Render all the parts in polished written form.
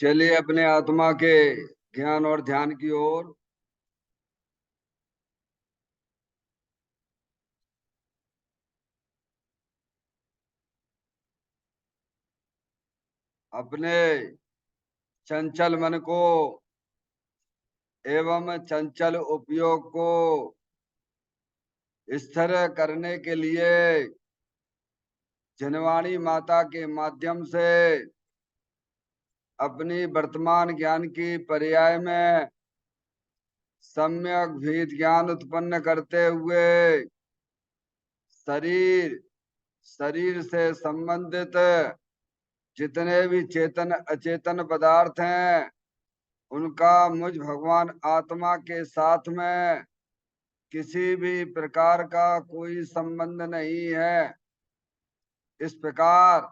चलिए अपने आत्मा के ज्ञान और ध्यान की ओर। अपने चंचल मन को एवं चंचल उपयोग को स्थिर करने के लिए जनवाणी माता के माध्यम से अपनी वर्तमान ज्ञान की पर्याय में सम्यक भेद ज्ञान उत्पन्न करते हुए शरीर शरीर से संबंधित जितने भी चेतन अचेतन पदार्थ हैं उनका मुझ भगवान आत्मा के साथ में किसी भी प्रकार का कोई संबंध नहीं है। इस प्रकार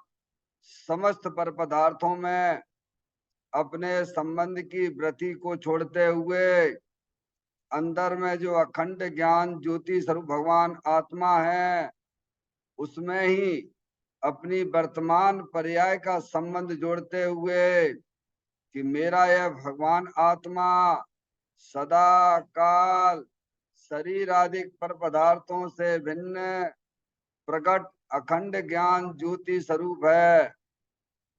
समस्त पर पदार्थों में अपने संबंध की वृत्ति को छोड़ते हुए अंदर में जो अखंड ज्ञान ज्योति स्वरूप भगवान आत्मा है उसमें ही अपनी वर्तमान पर्याय का संबंध जोड़ते हुए कि मेरा यह भगवान आत्मा सदा काल शरीर आदि पर पदार्थों से भिन्न प्रकट अखंड ज्ञान ज्योति स्वरूप है।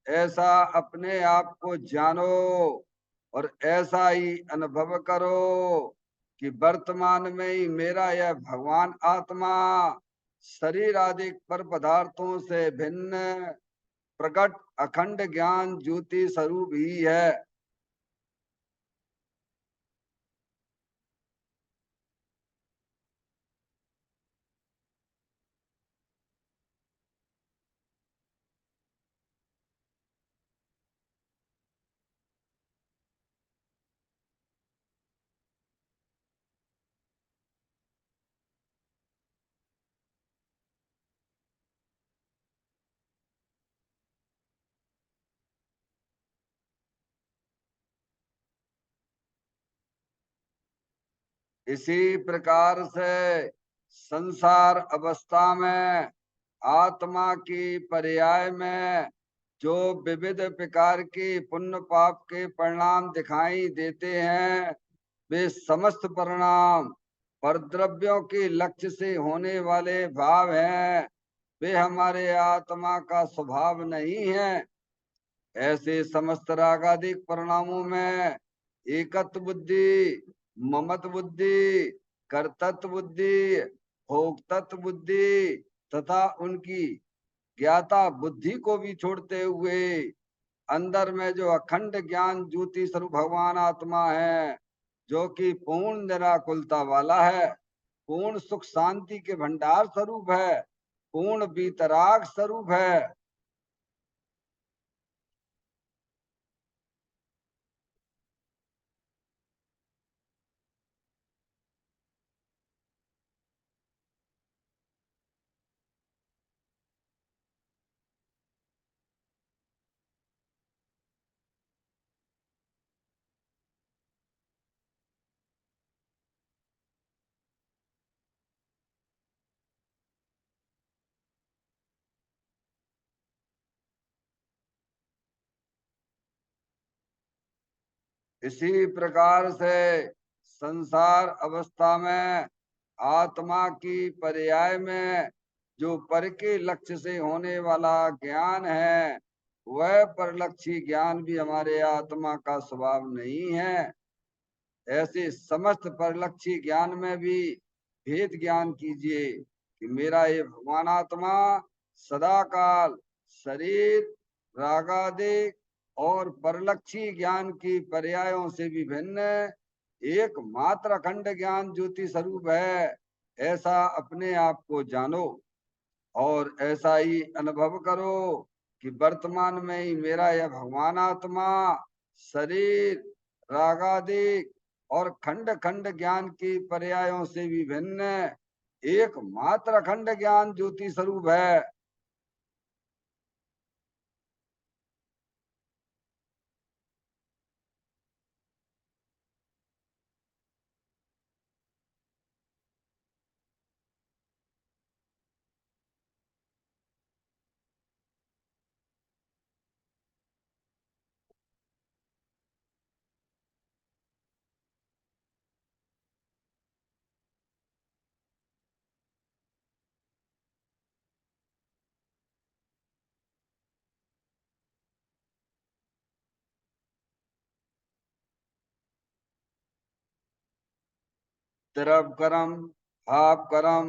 ऐसा अपने आप को जानो और ऐसा ही अनुभव करो कि वर्तमान में ही मेरा यह भगवान आत्मा शरीर आदि पर पदार्थों से भिन्न प्रकट अखंड ज्ञान ज्योति स्वरूप ही है। इसी प्रकार से संसार अवस्था में आत्मा की पर्याय में जो विविध प्रकार के पुण्य पाप के परिणाम दिखाई देते हैं वे समस्त परिणाम परद्रव्यों के लक्ष्य से होने वाले भाव हैं। वे हमारे आत्मा का स्वभाव नहीं है। ऐसे समस्त रागादिक परिणामों में एकत्व बुद्धि, ममत बुद्धि, कर्तत्व बुद्धि, भोक्तत्व बुद्धि तथा उनकी ज्ञाता बुद्धि को भी छोड़ते हुए अंदर में जो अखंड ज्ञान ज्योति स्वरूप भगवान आत्मा है जो कि पूर्ण निराकुलता वाला है, पूर्ण सुख शांति के भंडार स्वरूप है, पूर्ण बीतराग स्वरूप है। इसी प्रकार से संसार अवस्था में आत्मा की पर्याय में जो पर के लक्ष्य से होने वाला ज्ञान है वह परलक्षी ज्ञान भी हमारे आत्मा का स्वभाव नहीं है। ऐसे समस्त परलक्षी ज्ञान में भी भेद ज्ञान कीजिए कि मेरा ये भगवान आत्मा सदा काल शरीर रागादिक और परलक्षी ज्ञान की पर्यायों से भी भिन्न एकमात्र अखंड ज्ञान ज्योति स्वरूप है। ऐसा अपने आप को जानो और ऐसा ही अनुभव करो कि वर्तमान में ही मेरा यह भगवान आत्मा शरीर रागादिक और खंड खंड ज्ञान की पर्यायों से भी भिन्न एकमात्र अखंड ज्ञान ज्योति स्वरूप है। त्रिभ कर्म भाव कर्म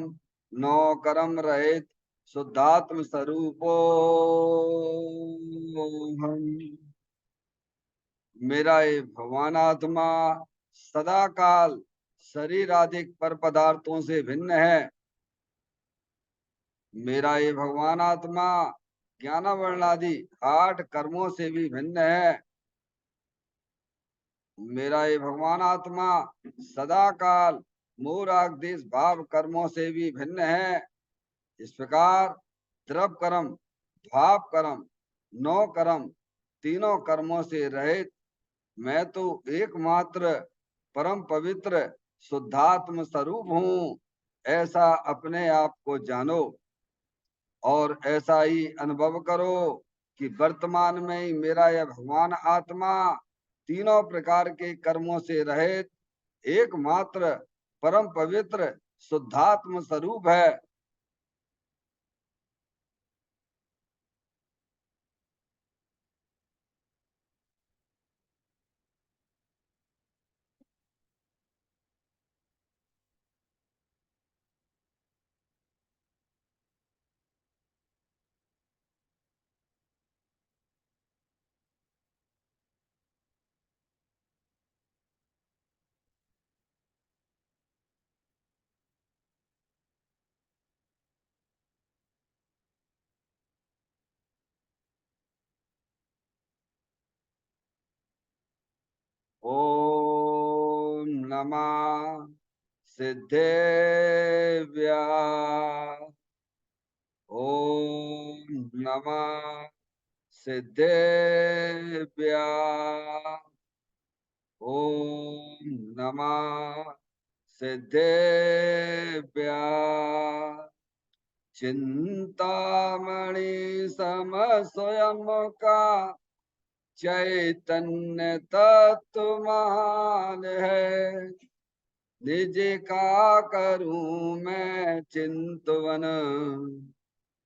नौ कर्म रहित शुद्धात्म स्वरूपो हम। मेरा ये भगवान आत्मा सदा काल शरीर आदि पर पदार्थों से भिन्न है। मेरा ये भगवान आत्मा ज्ञान वर्ण आदि 8 कर्मों से भी भिन्न है। मेरा ये भगवान आत्मा सदा काल मूल आदेश भाव कर्मों से भी भिन्न है। इस प्रकार द्रव कर्म भाव कर्म नौ कर्म तीनों कर्मों से रहित मैं तो एकमात्र परम पवित्र शुद्धात्म स्वरूप हूँ, ऐसा अपने आप को जानो और ऐसा ही अनुभव करो कि वर्तमान में ही मेरा यह भगवान आत्मा तीनों प्रकार के कर्मों से रहित एकमात्र परम पवित्र शुद्धात्म स्वरूप है। ओम नमः सिद्धेभ्य। ओम नमः सिद्धेभ्य। ओम नमः सिद्धेभ्य। चिंतामणि सम स्वयं का चैतन्य तत्व महान है। निज का करूं मैं चिंतवन,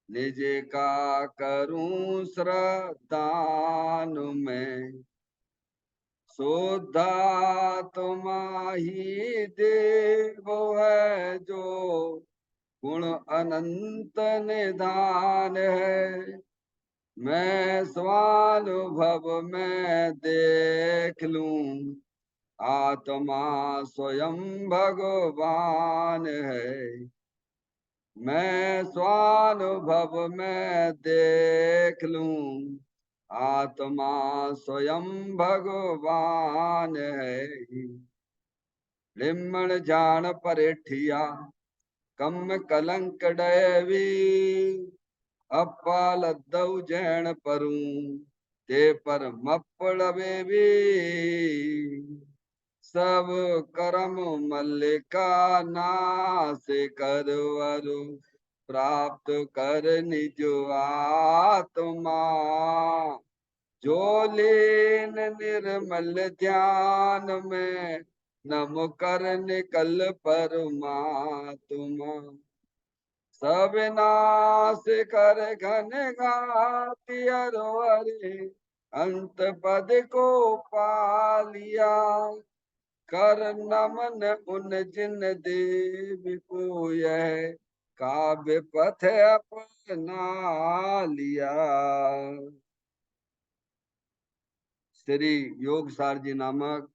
निज का करूं श्रद्धान में। शुद्धात्मा ही देव है जो गुण अनंत निधान है। मैं स्वानुभव में देख लूं आत्मा स्वयं भगवान है। मैं स्वानुभव में देख लूं आत्मा स्वयं भगवान है। लिम्मण जान परेठिया कम कलंक डयवी, अपाल दऊ जैन परूं ते पर मपड़वे भी। सब कर्म मल्लिका नाश करवरु, प्राप्त कर निज आत्मा। जो लीन निर्मल ध्यान में नम कर निकल परमात्मा। सविनाश कर घन घाति अरवरे, अंत पद को पालिया। कर नमन उन जिन देव को यह काव्य पथ अपना लिया। श्री योग सार जी नामक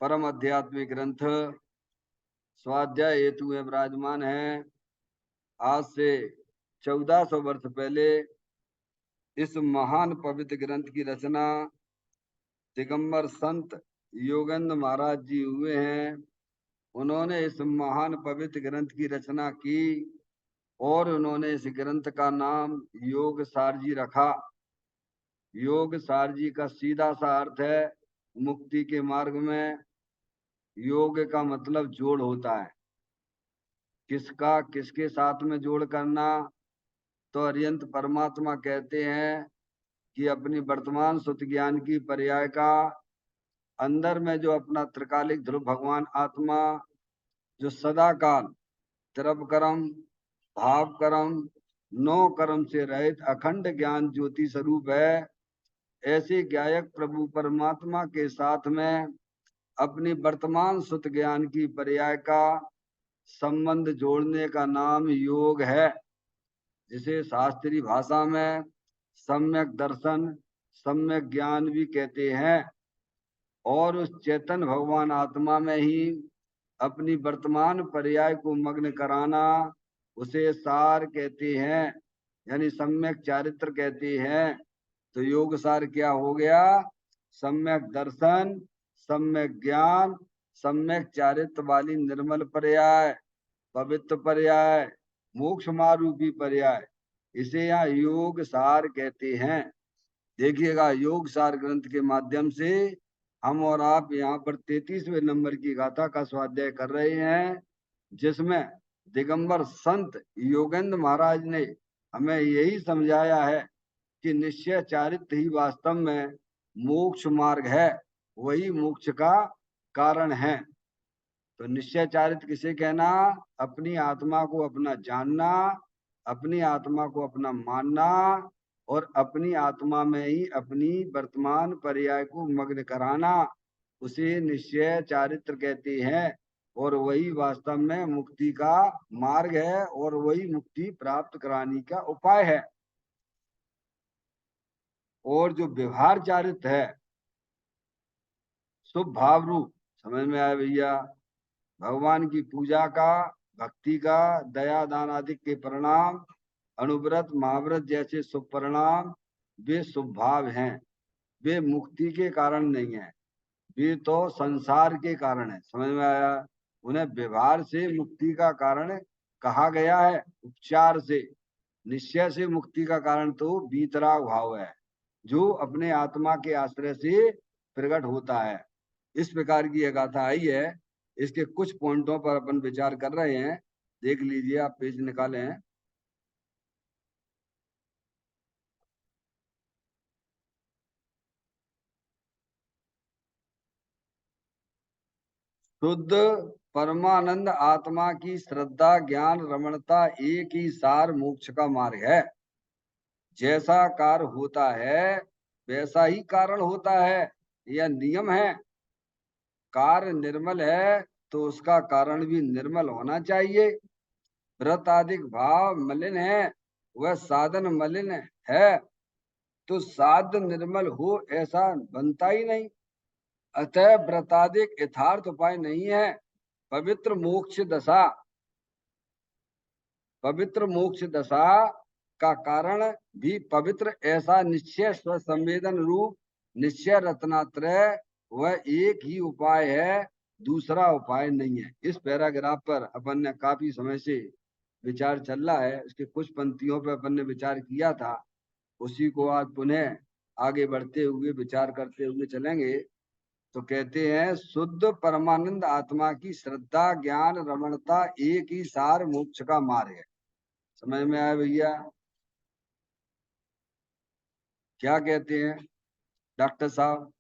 परम आध्यात्मिक ग्रंथ स्वाध्याय हेतु में विराजमान है। आज से 1400 वर्ष पहले इस महान पवित्र ग्रंथ की रचना दिगंबर संत योगेंद्र महाराज जी हुए हैं। उन्होंने इस महान पवित्र ग्रंथ की रचना की और उन्होंने इस ग्रंथ का नाम योग सार जी रखा। योग सार जी का सीधा सा अर्थ है मुक्ति के मार्ग में। योग का मतलब जोड़ होता है। किसका किसके साथ में जोड़ करना? तो अरिहंत परमात्मा कहते हैं कि अपनी वर्तमान सुत ज्ञान की पर्याय का अंदर में जो अपना त्रिकालिक ध्रुव भगवान आत्मा जो सदा काल त्रिभ कर्म भाव कर्म नौ कर्म से रहित अखंड ज्ञान ज्योति स्वरूप है, ऐसे गायक प्रभु परमात्मा के साथ में अपनी वर्तमान सुत ज्ञान की पर्याय का संबंध जोड़ने का नाम योग है, जिसे शास्त्रीय भाषा में सम्यक दर्शन, सम्यक ज्ञान भी कहते हैं। और उस चेतन भगवान आत्मा में ही अपनी वर्तमान पर्याय को मग्न कराना, उसे सार कहते हैं, यानी सम्यक चारित्र कहते हैं। तो योग सार क्या हो गया? सम्यक दर्शन, सम्यक ज्ञान, सम्यक चारित्र वाली निर्मल पर्याय, पवित्र पर्याय, मोक्ष मारूपी पर्याय, इसे यहाँ योग सार कहते हैं। देखिएगा, योग सार ग्रंथ के माध्यम से हम और आप यहाँ पर 33वें नंबर की गाथा का स्वाध्याय कर रहे हैं, जिसमें दिगंबर संत योगेंद्र महाराज ने हमें यही समझाया है कि निश्चय चारित्र ही वास्तव में मोक्ष मार्ग है, वही मोक्ष का कारण है। तो निश्चय चारित्र किसे कहना? अपनी आत्मा को अपना जानना, अपनी आत्मा को अपना मानना, और अपनी आत्मा में ही अपनी वर्तमान पर्याय को मग्न कराना, उसे निश्चय चारित्र कहते हैं। और वही वास्तव में मुक्ति का मार्ग है, और वही मुक्ति प्राप्त कराने का उपाय है। और जो व्यवहार चारित्र है, शुभ भाव रूप, समझ में आया भैया? भगवान की पूजा का, भक्ति का, दया दान आदि के परिणाम, अनुव्रत महाव्रत जैसे शुभ परिणाम, वे शुभ भाव हैं, वे मुक्ति के कारण नहीं है, वे तो संसार के कारण है। समझ में आया? उन्हें व्यवहार से मुक्ति का कारण कहा गया है, उपचार से। निश्चय से मुक्ति का कारण तो वीतराग भाव है, जो अपने आत्मा के आश्रय से प्रकट होता है। इस प्रकार की यह गाथा आई है। इसके कुछ पॉइंटों पर अपन विचार कर रहे हैं, देख लीजिए, आप पेज निकाले हैं। शुद्ध परमानंद आत्मा की श्रद्धा, ज्ञान, रमणता एक ही सार मोक्ष का मार्ग है। जैसा कार्य होता है वैसा ही कारण होता है, यह नियम है। कार्य निर्मल है तो उसका कारण भी निर्मल होना चाहिए। व्रत आदिक भाव मलिन है, वह साधन मलिन है, तो साध निर्मल हो ऐसा बनता ही नहीं। अतः व्रतादिक यथार्थ उपाय नहीं है। पवित्र मोक्ष दशा, पवित्र मोक्ष दशा का कारण भी पवित्र ऐसा निश्चय स्वसंवेदन रूप निश्चय रत्नात्रय, वह एक ही उपाय है, दूसरा उपाय नहीं है। इस पैराग्राफ पर अपन ने काफी समय से विचार चल रहा है, इसके कुछ पंक्तियों पर अपन ने विचार किया था, उसी को आज पुनः आगे बढ़ते हुए विचार करते हुए चलेंगे। तो कहते हैं, शुद्ध परमानंद आत्मा की श्रद्धा, ज्ञान, रमणता एक ही सार मोक्ष का मार्ग है। समझ में आया भैया? क्या कहते हैं डॉक्टर साहब?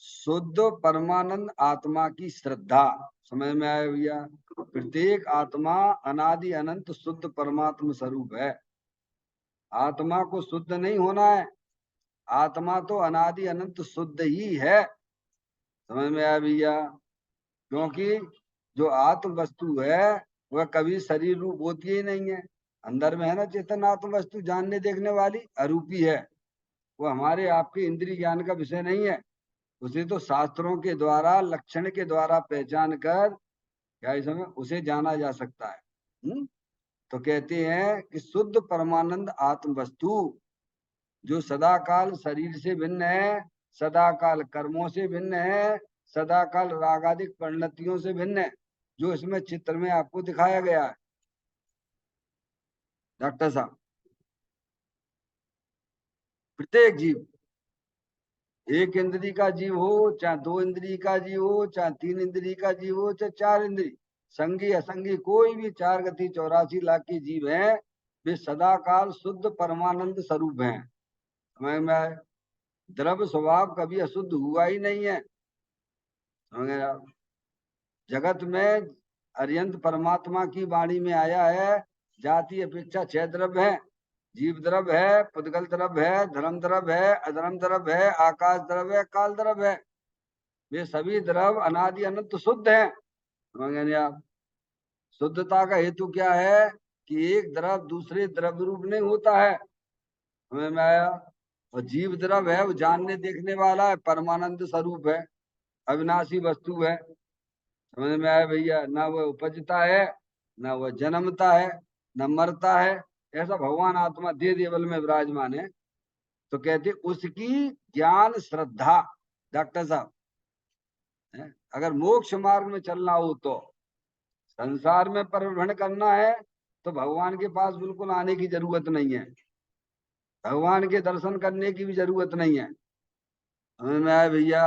शुद्ध परमानंद आत्मा की श्रद्धा, समझ में आया भैया? प्रत्येक आत्मा अनादि अनंत शुद्ध परमात्मा स्वरूप है। आत्मा को शुद्ध नहीं होना है, आत्मा तो अनादि अनंत शुद्ध ही है। समझ में आया भैया? क्योंकि जो आत्म वस्तु है वह कभी शरीर रूप होती ही नहीं है। अंदर में है ना चेतन आत्म वस्तु, जानने देखने वाली, अरूपी है। वो हमारे आपके इंद्रिय ज्ञान का विषय नहीं है। उसे तो शास्त्रों के द्वारा, लक्षण के द्वारा पहचान कर क्या इसमें उसे जाना जा सकता है। तो कहते हैं कि शुद्ध परमानंद आत्म वस्तु, जो सदाकाल शरीर से भिन्न है, सदाकाल कर्मों से भिन्न है, सदाकाल रागादिक परिणतियों से भिन्न है, जो इसमें चित्र में आपको दिखाया गया है डॉक्टर साहब। प्रत्येक जीव, एक इंद्री का जीव हो, चाहे दो इंद्री का जीव हो, चाहे तीन इंद्री का जीव हो, चाहे चार इंद्री, संगी असंगी, कोई भी 4 गति 84 लाख के जीव हैं, वे सदाकाल शुद्ध परमानंद स्वरूप हैं। समझ में आए? द्रव्य स्वभाव कभी अशुद्ध हुआ ही नहीं है। समझ गए आप? जगत में अर्यंत परमात्मा की वाणी में आया है, जाति अपेक्षा 6 द्रव्य है। जीव द्रव्य है, पुद्गल द्रव्य है, धर्म द्रव्य है, अधर्म द्रव्य है, आकाश द्रव्य है, काल द्रव्य है। वे सभी द्रव अनादि अनंत शुद्ध हैं। समझ गए नहीं आप? शुद्धता का हेतु क्या है कि एक द्रव दूसरे द्रव रूप नहीं होता है। समझ में आया? और जीव द्रव है, वो जानने देखने वाला है, परमानंद स्वरूप है, अविनाशी वस्तु है। समझ में आया भैया? ना वो उपजता है, ना वो जन्मता है, न मरता है। ऐसा भगवान आत्मा दे देवल में विराजमान है। तो कहते उसकी ज्ञान श्रद्धा। डॉक्टर साहब, अगर मोक्ष मार्ग में चलना हो तो, संसार में परिभ्रमण करना है तो भगवान के पास बिल्कुल आने की जरूरत नहीं है, भगवान के दर्शन करने की भी जरूरत नहीं है। समझ में आया भैया?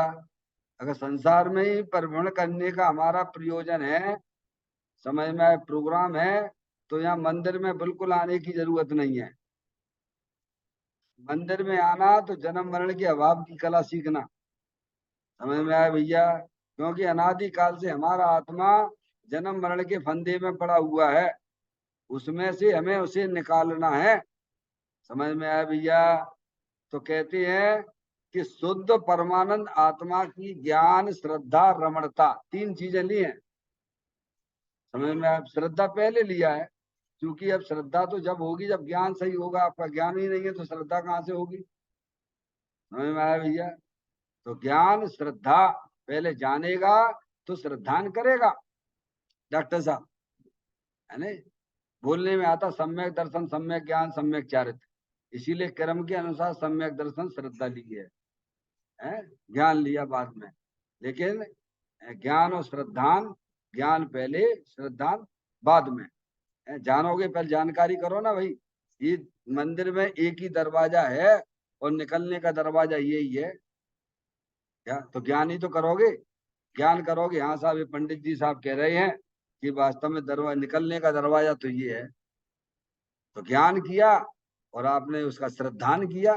अगर संसार में ही परिभ्रमण करने का हमारा प्रयोजन है, समझ में आया, प्रोग्राम है, तो यहाँ मंदिर में बिल्कुल आने की जरूरत नहीं है। मंदिर में आना तो जन्म मरण के अभाव की कला सीखना। समझ में आया भैया? क्योंकि अनादि काल से हमारा आत्मा जन्म मरण के फंदे में पड़ा हुआ है, उसमें से हमें उसे निकालना है। समझ में आया भैया? तो कहते हैं कि शुद्ध परमानंद आत्मा की ज्ञान श्रद्धा रमणता, तीन चीजें ली हैं। समझ में आया? श्रद्धा पहले लिया है, क्योंकि अब श्रद्धा तो जब होगी जब ज्ञान सही होगा। आपका ज्ञान ही नहीं है तो श्रद्धा कहाँ से होगी? समझ में आया भैया? तो ज्ञान श्रद्धा पहले जानेगा तो श्रद्धान करेगा। डॉक्टर साहब, है ना? बोलने में आता सम्यक दर्शन, सम्यक ज्ञान, सम्यक चारित्र, इसीलिए क्रम के अनुसार सम्यक दर्शन श्रद्धा ली है, ज्ञान लिया बाद में। लेकिन ज्ञान और श्रद्धान, ज्ञान पहले, श्रद्धान बाद में। जानोगे पहले जानकारी करो ना भाई। ये मंदिर में एक ही दरवाजा है और निकलने का दरवाजा यही है क्या? तो ज्ञान ही तो करोगे, ज्ञान करोगे। हाँ साहब, ये पंडित जी साहब कह रहे हैं कि वास्तव में दरवाजा, निकलने का दरवाजा तो ये है। तो ज्ञान किया और आपने उसका श्रद्धान किया,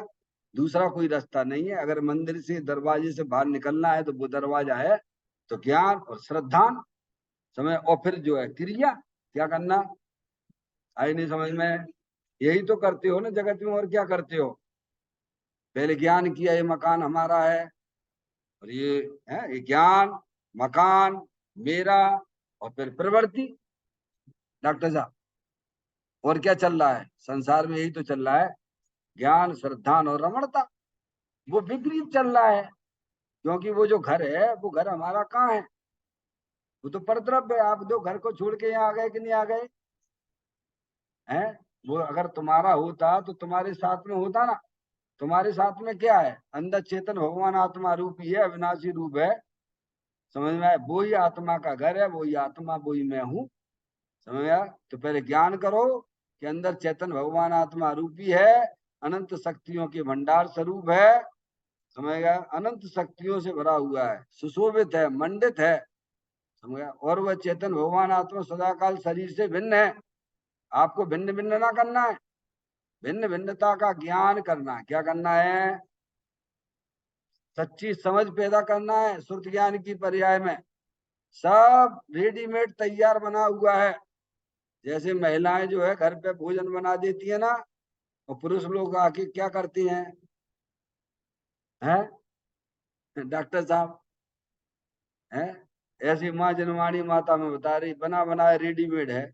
दूसरा कोई रास्ता नहीं है। अगर मंदिर से दरवाजे से बाहर निकलना है तो वो दरवाजा है, तो ज्ञान और श्रद्धान समय, और फिर जो है क्रिया, क्या करना आई नहीं समझ में? यही तो करते हो ना जगत में, और क्या करते हो? पहले ज्ञान किया ये मकान हमारा है, और ये है, ये ज्ञान, मकान मेरा, और फिर प्रवृत्ति। डॉक्टर साहब, और क्या चल रहा है संसार में? यही तो चल रहा है, ज्ञान श्रद्धान और रमणता। वो विपरीत चल रहा है, क्योंकि वो जो घर है वो घर हमारा कहाँ है? वो तो परद्रव्य है। आप दो घर को छोड़ के यहाँ आ गए कि नहीं आ गए हैं? वो अगर तुम्हारा होता तो तुम्हारे साथ में होता ना। तुम्हारे साथ में क्या है? अंदर चेतन भगवान आत्मा रूप ही है, अविनाशी रूप है। समझ में आया? वो ही आत्मा का घर है, वो ही आत्मा, वो ही मैं हूँ। समझ में आया? तो पहले ज्ञान करो कि अंदर चेतन भगवान आत्मा रूपी है, अनंत शक्तियों के भंडार स्वरूप है। समझ गया? अनंत शक्तियों से भरा हुआ है, सुशोभित है, मंडित है। समझ गया? और वह चेतन भगवान आत्मा सदाकाल शरीर से भिन्न है। आपको भिन्न भिन्न ना करना है, भिन्न भिन्नता का ज्ञान करना है। क्या करना है? सच्ची समझ पैदा करना है। श्रुत ज्ञान की पर्याय में सब रेडीमेड तैयार बना हुआ है। जैसे महिलाएं जो है घर पे भोजन बना देती है ना, और पुरुष लोग आके क्या करते हैं? डॉक्टर साहब, है ऐसी माँ जनवाणी माता में बता रही, बना बनाया रेडीमेड है।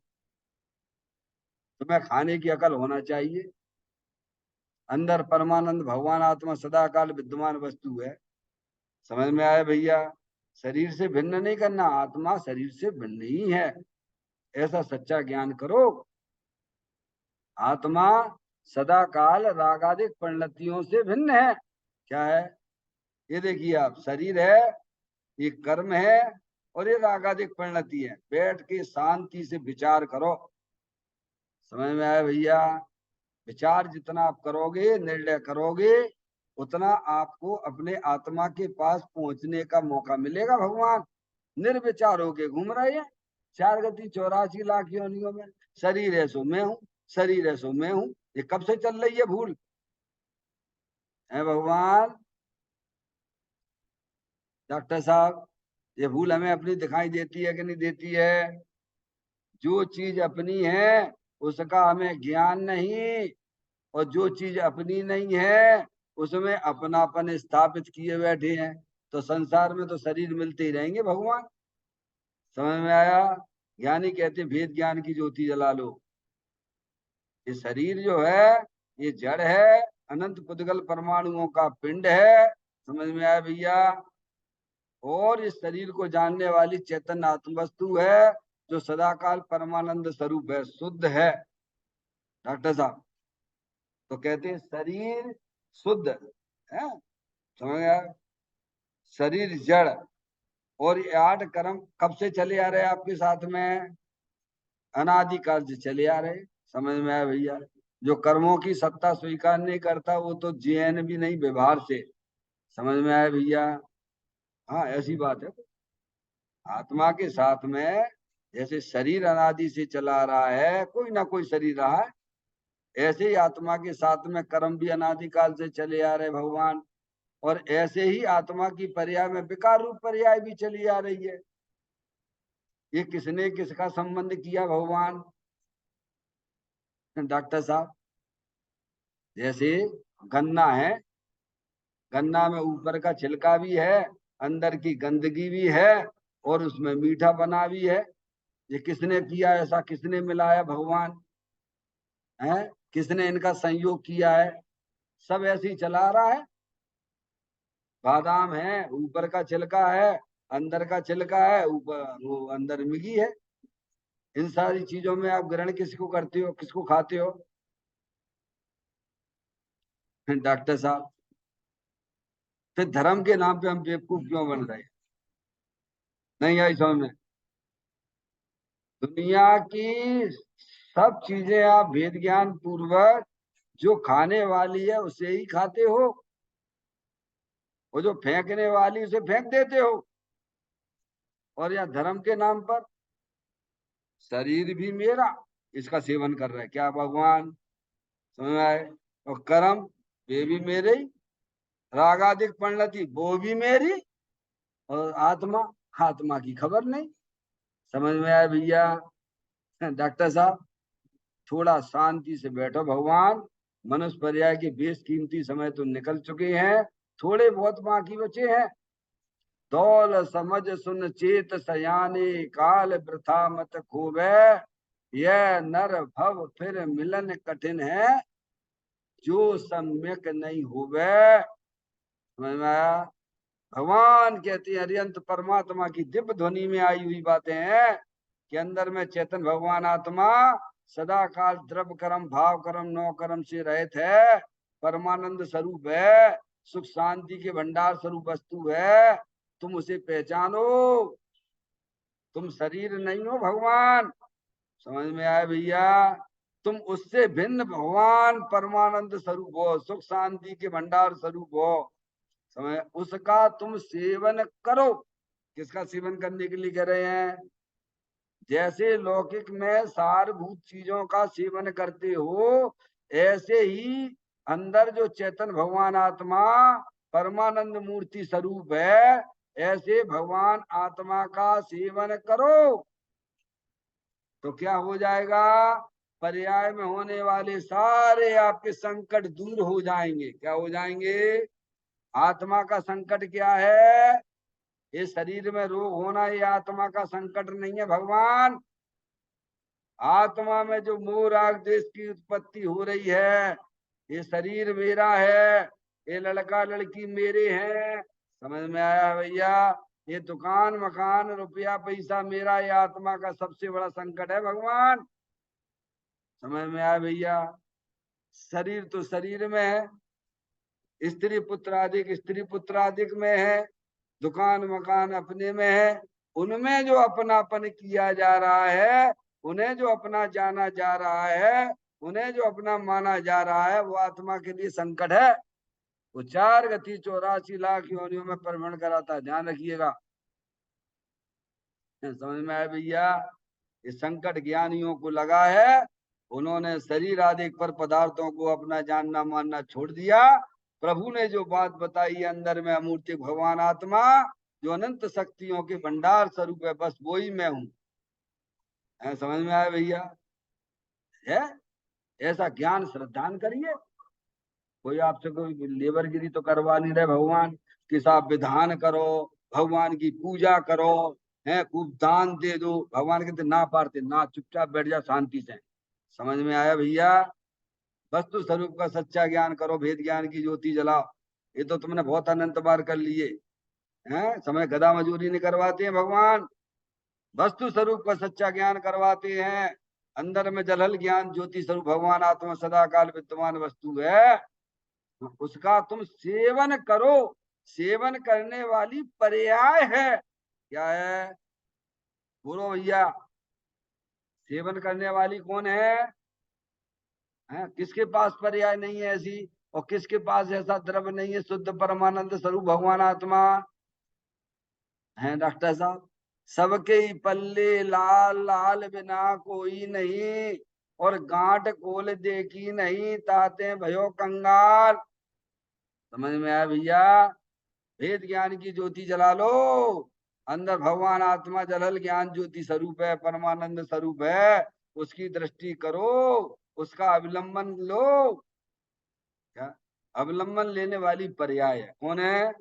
तुम्हें खाने की अकल होना चाहिए। अंदर परमानंद भगवान आत्मा सदाकाल विद्यमान वस्तु है। समझ में आया भैया? शरीर से भिन्न नहीं करना, आत्मा शरीर से भिन्न ही है, ऐसा सच्चा ज्ञान करो। आत्मा सदाकाल रागादिक परिणतियों से भिन्न है। क्या है? ये देखिए आप, शरीर है, ये कर्म है, और ये रागादिक परिणति है। बैठ के शांति से विचार करो। समझ में आया भैया? विचार जितना आप करोगे, निर्णय करोगे, उतना आपको अपने आत्मा के पास पहुंचने का मौका मिलेगा। भगवान निर्विचार होके घूम रहे हैं 4 गति 84 लाख योनियों में। शरीर है सो मैं हूँ, शरीर है सो मैं हूँ। ये कब से चल रही है भूल? है भगवान, डॉक्टर साहब, ये भूल हमें अपनी दिखाई देती है कि नहीं देती है? जो चीज अपनी है उसका हमें ज्ञान नहीं, और जो चीज अपनी नहीं है उसमें अपनापन स्थापित किए बैठे हैं। तो संसार में तो शरीर मिलते ही रहेंगे भगवान। समझ में आया? ज्ञानी कहते भेद ज्ञान की ज्योति जला लो। ये शरीर जो है ये जड़ है, अनंत पुद्गल परमाणुओं का पिंड है। समझ में आया भैया? और इस शरीर को जानने वाली चैतन्य आत्मवस्तु है जो सदाकाल परमानंद स्वरूप है, शुद्ध है। डॉक्टर साहब तो कहते हैं शरीर शुद्ध है। समझ गया? शरीर जड़। और ये 8 कर्म कब से चले आ रहे हैं आपके साथ में? अनादिकाल से चले आ रहे। समझ में आया भैया? जो कर्मों की सत्ता स्वीकार नहीं करता वो तो जीएन भी नहीं व्यवहार से। समझ में आया भैया? हाँ ऐसी बात है। आत्मा के साथ में जैसे शरीर अनादि से चला रहा है, कोई ना कोई शरीर रहा है, ऐसे ही आत्मा के साथ में कर्म भी अनादिकाल से चले आ रहे भगवान। और ऐसे ही आत्मा की पर्याय में विकार रूप पर्याय भी चली आ रही है। ये किसने किसका संबंध किया भगवान? डॉक्टर साहब जैसे गन्ना है, गन्ना में ऊपर का छिलका भी है, अंदर की गंदगी भी है, और उसमें मीठा बना भी है। ये किसने किया? ऐसा किसने मिलाया? भगवान है। किसने इनका संयोग किया है? सब ऐसे ही चला रहा है। बादाम है, ऊपर का छिलका है, अंदर का छिलका है, ऊपर वो अंदर मिगी है। इन सारी चीजों में आप ग्रहण किसको करते हो, किसको खाते हो? डॉक्टर साहब फिर धर्म के नाम पे हम बेवकूफ क्यों बन रहे हैं? नहीं आई समझ में? दुनिया की सब चीजें आप वेद ज्ञान पूर्वक जो खाने वाली है उसे ही खाते हो, और जो फेंकने वाली उसे फेंक देते हो। और या धर्म के नाम पर शरीर भी मेरा, इसका सेवन कर रहा है क्या भगवान? समझ में आए? और कर्म वे भी मेरे ही, रागादिक परिणति वो भी मेरी, और आत्मा, आत्मा की खबर नहीं। समझ में आया भैया? डॉक्टर साहब थोड़ा शांति से बैठो। भगवान मनुष्य पर्याय के बेशकीमती समय तो निकल चुके हैं, थोड़े बहुत बाकी बचे हैं। दौल समझ सुन चेत सयाने, काल वृथा मत खोवे, यह नर भव फिर मिलन कठिन है, जो सम्यक नहीं होवे। समझ में आया? भगवान कहते हैं अरियंत परमात्मा की दिव्य ध्वनि में आई हुई बातें हैं कि अंदर में चेतन भगवान आत्मा सदा काल द्रव्य कर्म भाव कर्म नौ कर्म से रहित है, परमानंद स्वरूप है, सुख शांति के भंडार स्वरूप वस्तु है। तुम उसे पहचानो। तुम शरीर नहीं हो भगवान। समझ में आया भैया? तुम उससे भिन्न भगवान परमानंद स्वरूप हो, सुख शांति के भंडार स्वरूप हो। समझ? उसका तुम सेवन करो। किसका सेवन करने के लिए कह रहे हैं? जैसे लौकिक में सारभूत चीजों का सेवन करते हो, ऐसे ही अंदर जो चेतन भगवान आत्मा परमानंद मूर्ति स्वरूप है, ऐसे भगवान आत्मा का सेवन करो। तो क्या हो जाएगा? पर्याय में होने वाले सारे आपके संकट दूर हो जाएंगे। क्या हो जाएंगे? आत्मा का संकट क्या है? ये शरीर में रोग होना ये आत्मा का संकट नहीं है भगवान। आत्मा में जो मोह राग द्वेष की उत्पत्ति हो रही है, ये शरीर मेरा है, ये लड़का लड़की मेरे हैं। समझ में आया भैया? ये दुकान मकान रुपया पैसा मेरा, ये आत्मा का सबसे बड़ा संकट है भगवान। समझ में आया भैया? शरीर तो शरीर में है, स्त्री पुत्रादिक स्त्री पुत्रादिक में है, दुकान मकान अपने में है। उनमें जो अपनापन किया जा रहा है, उन्हें जो अपना जाना जा रहा है, उन्हें जो अपना माना जा रहा है, वो आत्मा के लिए संकट है। वो 4 गति 84 लाख योनियों में परिभ्रमण कराता है, ध्यान रखिएगा। समझ में आया भैया? ये संकट ज्ञानियों को लगा है, उन्होंने शरीर आदि पर पदार्थों को अपना जानना मानना छोड़ दिया। प्रभु ने जो बात बताई अंदर में अमूर्ति भगवान आत्मा जो अनंत शक्तियों के भंडार स्वरूप है, बस वो ही मैं हूं। समझ में आया भैया? है ऐसा ज्ञान श्रद्धान करिए। कोई आपसे कोई लेबरगिरी तो करवा नहीं रहे भगवान कि साहब विधान करो, भगवान की पूजा करो, है खूब दान दे दो। भगवान कहते ना पारते ना, चुपचाप बैठ जा शांति से। समझ में आया भैया? वस्तु स्वरूप का सच्चा ज्ञान करो, भेद ज्ञान की ज्योति जलाओ। ये तो तुमने बहुत अनंत बार कर लिए हैं। समय गधा मजूरी नहीं करवाते हैं भगवान, वस्तु स्वरूप का सच्चा ज्ञान करवाते हैं। अंदर में जलल ज्ञान ज्योति स्वरूप भगवान आत्मा सदा काल विद्यमान वस्तु है, उसका तुम सेवन करो। सेवन करने वाली पर्याय है, क्या है? बोलो भैया, सेवन करने वाली कौन है? किसके पास पर्याय नहीं है ऐसी, और किसके पास ऐसा द्रव्य नहीं है? शुद्ध परमानंद स्वरूप भगवान आत्मा है। डॉक्टर साहब, सबके ही पल्ले लाल लाल बिना कोई नहीं, और गांठ खोल देखी नहीं ताते भयो कंगाल। समझ में आया भैया? भेद ज्ञान की ज्योति जला लो। अंदर भगवान आत्मा जलल ज्ञान ज्योति स्वरूप है, परमानंद स्वरूप है, उसकी दृष्टि करो, उसका अवलंबन लो। क्या अवलंबन लेने वाली पर्याय है? कौन है?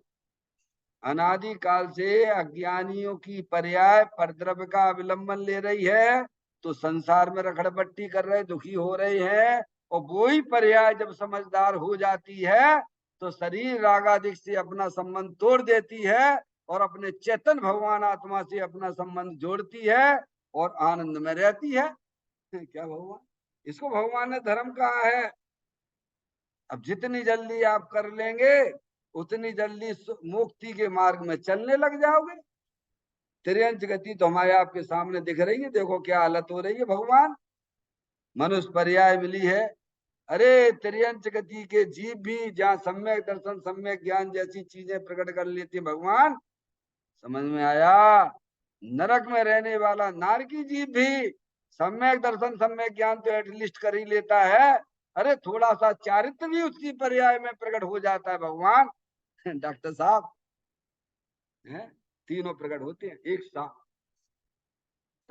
अनादि काल से अज्ञानियों की पर्याय परद्रव्य का अवलंबन ले रही है, तो संसार में रखड़पट्टी कर रहे, दुखी हो रहे हैं। और वो ही पर्याय जब समझदार हो जाती है तो शरीर रागादिक से अपना संबंध तोड़ देती है, और अपने चेतन भगवान आत्मा से अपना संबंध जोड़ती है, और आनंद में रहती है। क्या भगवान, इसको भगवान ने धर्म कहा है। अब जितनी जल्दी आप कर लेंगे उतनी जल्दी मुक्ति के मार्ग में चलने लग जाओगे। त्रियंच गति तो हमारे आपके सामने दिख रही है, देखो क्या हालत हो रही है। भगवान मनुष्य पर्याय मिली है। अरे त्रियंच गति के जीव भी जहाँ सम्यक दर्शन सम्यक ज्ञान जैसी चीजें प्रकट कर लेती भगवान, समझ में आया? नरक में रहने वाला नारकी जीव भी सम्यक दर्शन सम्यक ज्ञान तो एटलीस्ट कर ही लेता है। अरे थोड़ा सा चारित्र भी उसकी पर्याय में प्रकट हो जाता है भगवान। डॉक्टर साहब, है तीनों प्रकट होते हैं एक साथ।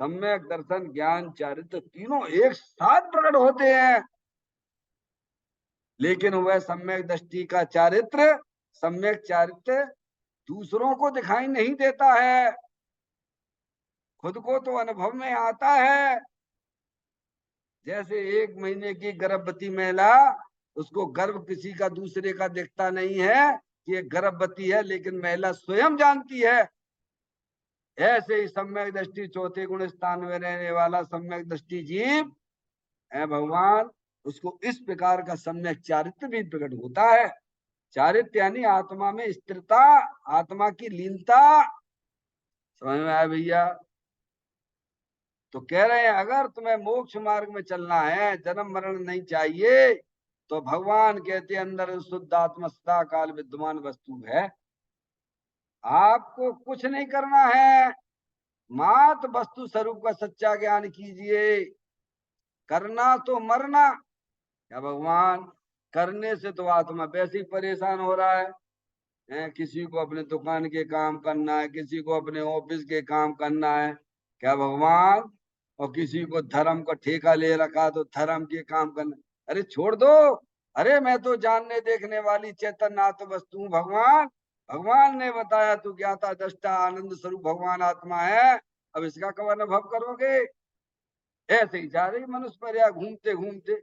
सम्यक दर्शन ज्ञान चारित्र तीनों एक साथ प्रकट होते हैं। लेकिन वह सम्यक दृष्टि का चारित्र, सम्यक चारित्र दूसरों को दिखाई नहीं देता है, खुद को तो अनुभव में आता है। जैसे 1 महीने की गर्भवती महिला, उसको गर्भ किसी का दूसरे का दिखता नहीं है कि ये गर्भवती है, लेकिन महिला स्वयं जानती है। ऐसे ही सम्यक दृष्टि चौथे गुण स्थान में रहने वाला सम्यक दृष्टि जीव है भगवान, उसको इस प्रकार का सम्यक चारित्र भी प्रकट होता है। चारित्र यानी आत्मा में स्थिरता, आत्मा की लीनता। समझ में आया भैया? तो कह रहे हैं अगर तुम्हें मोक्ष मार्ग में चलना है, जन्म मरण नहीं चाहिए, तो भगवान कहते हैं अंदर शुद्ध आत्मा सदा काल विद्यमान वस्तु है। आपको कुछ नहीं करना है, मात वस्तु स्वरूप का सच्चा ज्ञान कीजिए। करना तो मरना। क्या भगवान, करने से तो आत्मा वैसे ही परेशान हो रहा है? किसी को अपने दुकान के काम करना है, किसी को अपने ऑफिस के काम करना है। क्या भगवान, और किसी को धर्म का ठेका ले रखा तो धर्म के काम करना। अरे छोड़ दो। अरे मैं तो जानने देखने वाली चैतन्य आत्म वस्तु हूँ भगवान। भगवान ने बताया तू ज्ञाता दृष्टा आनंद स्वरूप भगवान आत्मा है, अब इसका कब अनुभव करोगे? ऐसे ही जा रही मनुष्य पर्याय, घूमते घूमते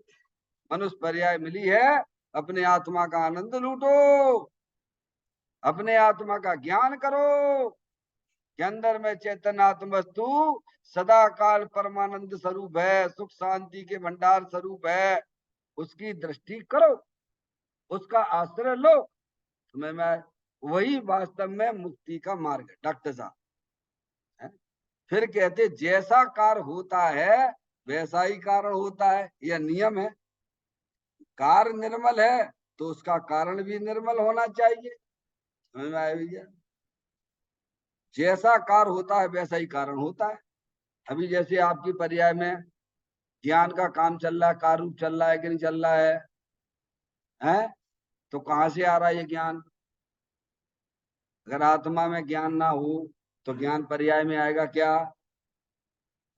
मनुष्य पर्याय मिली है। अपने आत्मा का आनंद लूटो, अपने आत्मा का ज्ञान करो कि अंदर में चेतन आत्म वस्तु सदा काल परमानंद स्वरूप है, सुख शांति के भंडार स्वरूप है। उसकी दृष्टि करो, उसका आश्रय लो, तुम्हें मैं वही वास्तव में मुक्ति का मार्ग है। डॉक्टर साहब फिर कहते जैसा कार्य होता है वैसा ही कारण होता है, यह नियम है। कार्य निर्मल है तो उसका कारण भी निर्मल होना चाहिए। समझ में आया भैया? जैसा कार्य होता है वैसा ही कारण होता है। अभी जैसे आपकी पर्याय में ज्ञान का काम चल रहा है, कार्य रूप चल रहा है कि नहीं चल रहा है? हैं? तो कहाँ से आ रहा है ये ज्ञान? अगर आत्मा में ज्ञान ना हो तो ज्ञान पर्याय में आएगा क्या?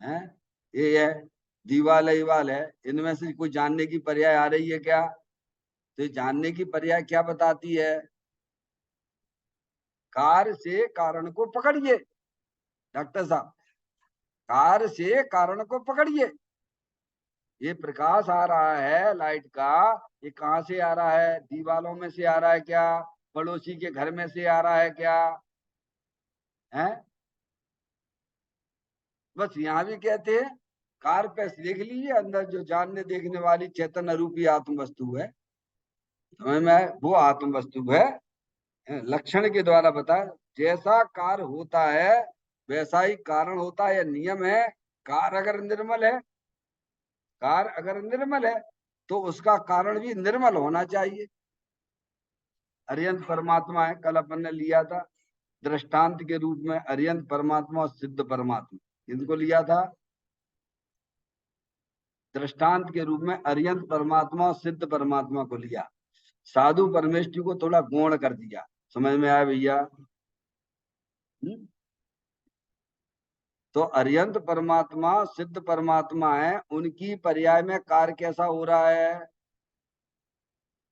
है ये है दीवाल है, इनमें से कोई जानने की पर्याय आ रही है क्या? तो ये जानने की पर्याय क्या बताती है? कार्य से कारण को पकड़िए डॉक्टर साहब, कार्य से कारण को पकड़िए। ये प्रकाश आ रहा है लाइट का, ये कहाँ से आ रहा है? दीवालों में से आ रहा है क्या? पड़ोसी के घर में से आ रहा है क्या? है बस यहाँ भी कहते हैं कार पे देख लीजिए, अंदर जो जानने देखने वाली चैतन्य रूपी आत्म वस्तु है, समझ में आए? वो आत्म वस्तु है। लक्षण के द्वारा बता, जैसा कार होता है वैसा ही कारण होता है, यह नियम है। कार अगर निर्मल है, कार अगर निर्मल है तो उसका कारण भी निर्मल होना चाहिए। अरिहंत परमात्मा है, कल अपन ने लिया था दृष्टांत के रूप में अरिहंत परमात्मा और सिद्ध परमात्मा, इनको लिया था दृष्टांत के रूप में। अरिहंत परमात्मा और सिद्ध परमात्मा को लिया, साधु परमेष्ठी को थोड़ा गौण कर दिया। समझ में आया भैया? तो अरिहंत परमात्मा सिद्ध परमात्मा है, उनकी पर्याय में कार्य कैसा हो रहा है?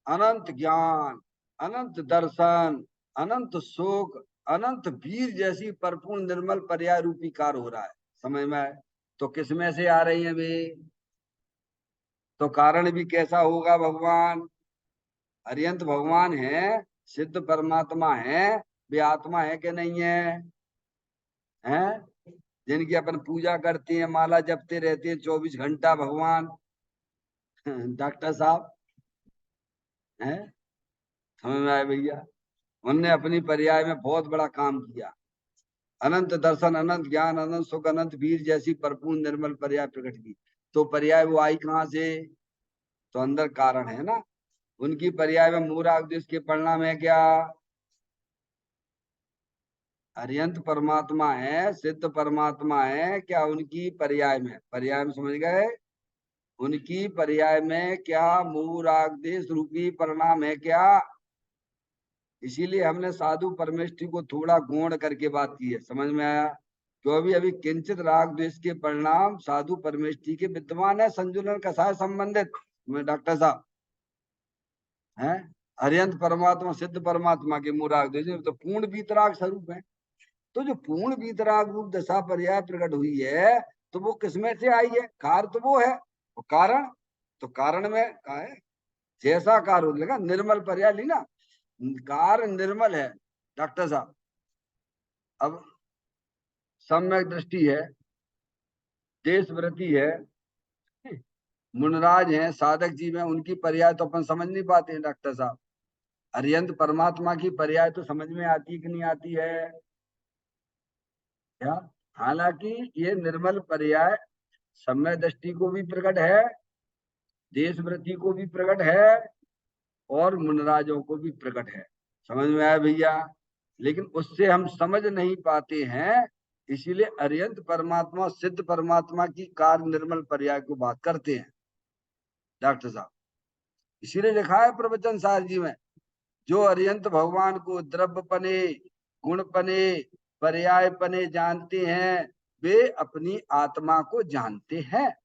अनंत ज्ञान, अनंत दर्शन, अनंत सुख, अनंत वीर जैसी परिपूर्ण निर्मल पर्याय रूपी कार्य हो रहा है। समझ में आए? तो किसमें से आ रही है वे? तो कारण भी कैसा होगा? भगवान अरिहंत भगवान है, सिद्ध परमात्मा है, वे आत्मा है कि नहीं है? हैं जिनकी अपन पूजा करते हैं, माला जपते रहते हैं 24 घंटा भगवान डॉक्टर साहब हैं, समझ में आए भैया? उनने अपनी पर्याय में बहुत बड़ा काम किया। अनंत दर्शन, अनंत ज्ञान, अनंत सुख, अनंत वीर जैसी परिपूर्ण निर्मल पर्याय प्रकट की। तो पर्याय वो आई कहाँ से? तो अंदर कारण है ना। उनकी पर्याय में मूरागदेश के परिणाम है क्या? अरिहंत परमात्मा है, सिद्ध परमात्मा है क्या? उनकी पर्याय में, पर्याय में समझ गए? उनकी पर्याय में क्या मूरागदेश रूपी परिणाम है क्या? इसीलिए हमने साधु परमेष्ठी को थोड़ा गौण करके बात की है। समझ में आया? तो अभी अभी किंचित राग द्वेष के परिणाम साधु परमेष्ठी के विद्यमान है, संजुलन का साथ संबंधित में डॉक्टर साहब हैं। अरिहंत परमात्मा सिद्ध परमात्मा के मूल राग द्वेष तो पूर्ण वीतराग स्वरूप है। तो जो पूर्ण वीतराग रूप दशा पर्याय प्रकट हुई है, तो वो किसमें से आई है? कार तो वो है, वो कारण। तो कारण में कहा है जैसा कार हो लेगा निर्मल पर्याय ली ना, कार निर्मल है डॉक्टर साहब। अब सम्यक दृष्टि है, देशव्रति है, मुनराज हैं, साधक जीव हैं, उनकी पर्याय तो अपन समझ नहीं पाते हैं डॉक्टर साहब। अरिहंत परमात्मा की पर्याय तो समझ में आती कि नहीं आती है क्या? हालांकि ये निर्मल पर्याय सम्यक दृष्टि को भी प्रकट है, देशव्रति को भी प्रकट है, और मुनराजों को भी प्रकट है। समझ में आया भैया? लेकिन उससे हम समझ नहीं पाते हैं, इसीलिए अरिहंत परमात्मा सिद्ध परमात्मा की कार्य निर्मल पर्याय को बात करते हैं डॉक्टर साहब। इसीलिए लिखा है प्रवचन सार जी में, जो अरिहंत भगवान को द्रव्य पने, गुण पने, पर्याय पने जानते हैं, वे अपनी आत्मा को जानते हैं,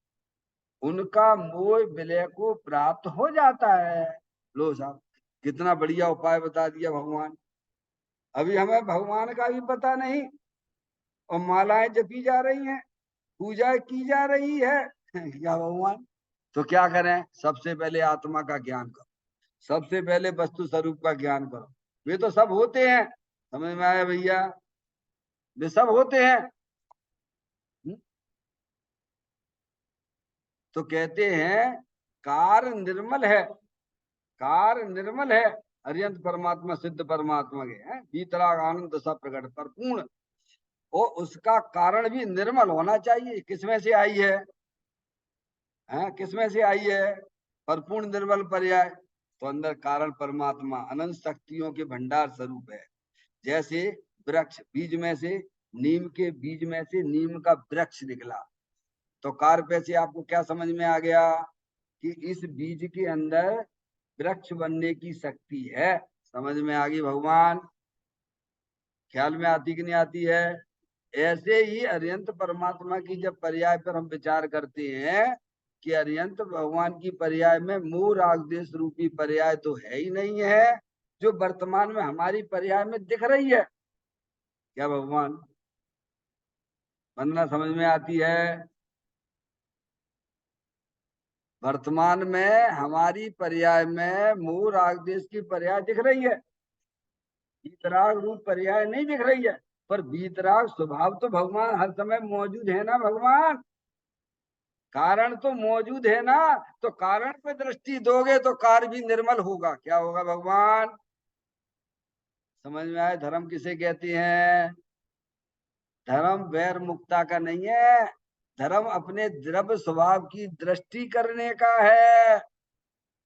उनका मोह विलय को प्राप्त हो जाता है। लो साहब, कितना बढ़िया उपाय बता दिया भगवान। अभी हमें भगवान का भी पता नहीं और मालाएं जपी जा रही हैं, पूजा की जा रही है क्या भगवान? तो क्या करें? सबसे पहले आत्मा का ज्ञान करो, सबसे पहले वस्तु स्वरूप का ज्ञान करो। वे तो सब होते हैं, समझ में आया भैया? वे सब होते हैं। हम्म? तो कहते हैं कार निर्मल है, कार निर्मल है, अरिहंत परमात्मा सिद्ध परमात्मा के हैं, भीतराग आनंद दशा प्रकट परिपूर्ण, और उसका कारण भी निर्मल होना चाहिए। किसमें से आई है? किसमें से आई है? परिपूर्ण निर्मल पर्याय। तो अंदर कारण परमात्मा अनंत शक्तियों के भंडार स्वरूप है। जैसे वृक्ष बीज में से, नीम के बीज में से नीम का वृक्ष निकला, तो कार्य से आपको क्या समझ में आ गया? कि इस बीज के अंदर वृक्ष बनने की शक्ति है। समझ में आ गई भगवान? ख्याल में आती कि नहीं आती है? ऐसे ही अरिहंत परमात्मा की जब पर्याय पर हम विचार करते हैं, कि अर्यंत भगवान की पर्याय में मोह राग देश रूपी पर्याय तो है ही नहीं है, जो वर्तमान में हमारी पर्याय में दिख रही है। क्या भगवान वंदना समझ में आती है? वर्तमान में हमारी पर्याय में मोह राग देश की पर्याय दिख रही है, वीतराग रूप पर्याय नहीं दिख रही है। पर वीतराग स्वभाव तो भगवान हर समय मौजूद है ना भगवान, कारण तो मौजूद है ना। तो कारण पे दृष्टि दोगे तो कार्य भी निर्मल होगा। क्या होगा भगवान? समझ में आए? धर्म किसे कहते हैं? धर्म वैर मुक्ता का नहीं है, धर्म अपने द्रव्य स्वभाव की दृष्टि करने का है।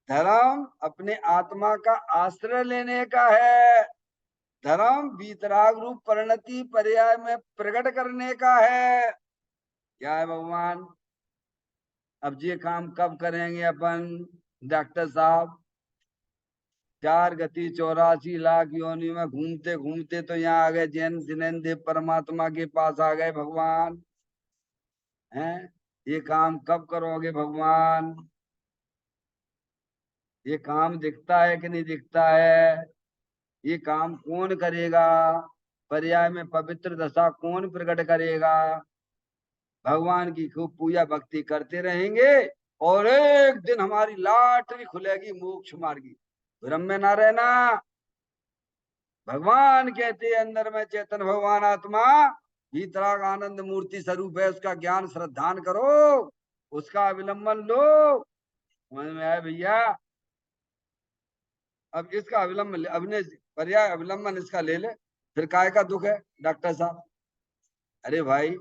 धर्म अपने आत्मा का आश्रय लेने का है। धर्म वीतराग रूप परिणति पर्याय में प्रकट करने का है। क्या है भगवान? अब ये काम कब करेंगे अपन डॉक्टर साहब? 4 गति 84 लाख योनि में घूमते घूमते तो यहाँ आ गए, जैन जिनेन्द्र परमात्मा के पास आ गए भगवान। हैं? ये काम कब करोगे भगवान? ये काम दिखता है कि नहीं दिखता है? ये काम कौन करेगा? पर्याय में पवित्र दशा कौन प्रकट करेगा? भगवान की खूब पूजा भक्ति करते रहेंगे और एक दिन हमारी लॉटरी खुलेगी मोक्ष मार्गी। भ्रम में ना रहना। भगवान कहते हैं अंदर में चेतन भगवान आत्मा वीतराग आनंद मूर्ति स्वरूप है, उसका ज्ञान श्रद्धान करो, उसका अवलंबन लो। समझ में आया भैया? अब इसका अवलंबन अपने पर्याय अवलंबन इसका ले ले, फिर काय का दुख है डॉक्टर साहब? अरे भाई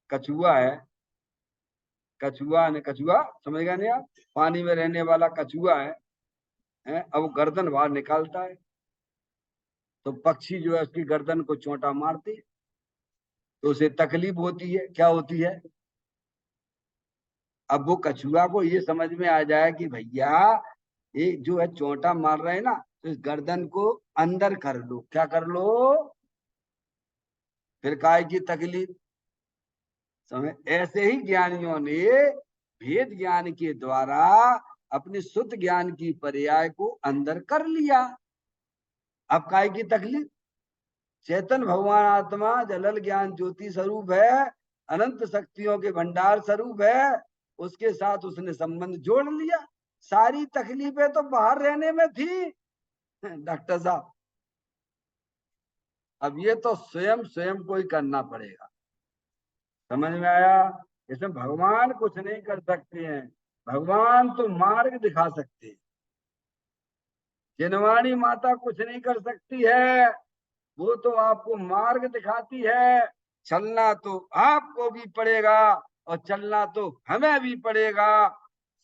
कछुआ है, कछुआ ने, कछुआ समझेगा नहीं आप? पानी में रहने वाला कछुआ है? अब वो गर्दन बाहर निकालता है तो पक्षी जो है उसकी गर्दन को चोंटा मारती है, तो उसे तकलीफ होती है। क्या होती है? अब वो कछुआ को ये समझ में आ जाए कि भैया ये जो है चोंटा मार रहे हैं ना, तो इस गर्दन को अंदर कर लो। क्या कर लो? फिर काय की तकलीफ? समझ? ऐसे ही ज्ञानियों ने भेद ज्ञान के द्वारा अपने शुद्ध ज्ञान की पर्याय को अंदर कर लिया। अब काय की तकलीफ? चेतन भगवान आत्मा जलल ज्ञान ज्योति स्वरूप है, अनंत शक्तियों के भंडार स्वरूप है, उसके साथ उसने संबंध जोड़ लिया। सारी तकलीफें तो बाहर रहने में थी डॉक्टर साहब। अब ये तो स्वयं स्वयं को ही करना पड़ेगा। समझ में आया? इसमें भगवान कुछ नहीं कर सकते हैं, भगवान तो मार्ग दिखा सकते हैं। जिनवाणी माता कुछ नहीं कर सकती है, वो तो आपको मार्ग दिखाती है। चलना तो आपको भी पड़ेगा और चलना तो हमें भी पड़ेगा।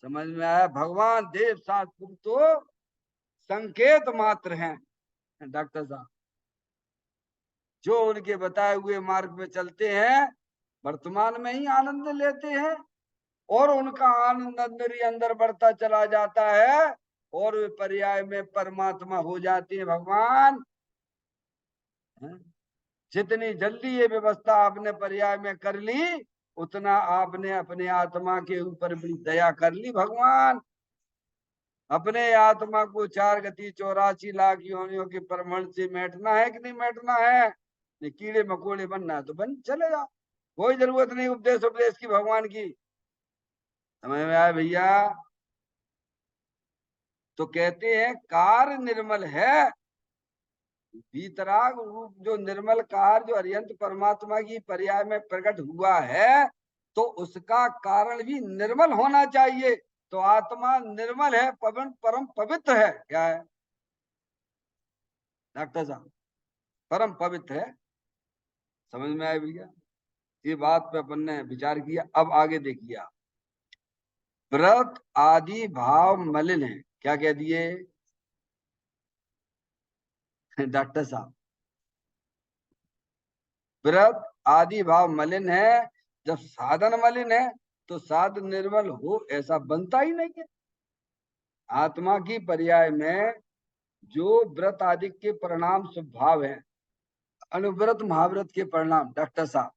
समझ में आया? भगवान देव शास्त्र तो संकेत मात्र हैं डॉक्टर साहब, जो उनके बताए हुए मार्ग पे चलते हैं वर्तमान में ही आनंद लेते हैं और उनका आनंद अंदर ही अंदर बढ़ता चला जाता है और वे पर्याय में परमात्मा हो जाते हैं भगवान। जितनी जल्दी ये व्यवस्था आपने पर्याय में कर ली, उतना आपने अपने आत्मा के ऊपर भी दया कर ली भगवान। अपने आत्मा को 4 गति 84 लाख योनियों के परमण से मैटना है कि नहीं मैटना है? नहीं, कीड़े मकोड़े बनना है तो बन चले जाओ, कोई जरूरत नहीं उपदेश उपदेश की भगवान की। समझ में आया भैया? तो कहते हैं कार्य निर्मल है, वीतराग रूप जो निर्मल कार जो अरियंत परमात्मा की पर्याय में प्रकट हुआ है, तो उसका कारण भी निर्मल होना चाहिए। तो आत्मा निर्मल है, परम पवित्र है। क्या है डॉक्टर साहब? परम पवित्र है। समझ में आया भैया? ये बात पे अपन ने विचार किया। अब आगे देखिए आप, व्रत आदि भाव मलिन है। क्या कह दिए डॉक्टर साहब? व्रत आदि भाव मलिन है। जब साधन मलिन है तो साधन निर्मल हो ऐसा बनता ही नहीं है। आत्मा की पर्याय में जो व्रत आदि के परिणाम स्वभाव है, अनुव्रत महाव्रत के परिणाम डॉक्टर साहब,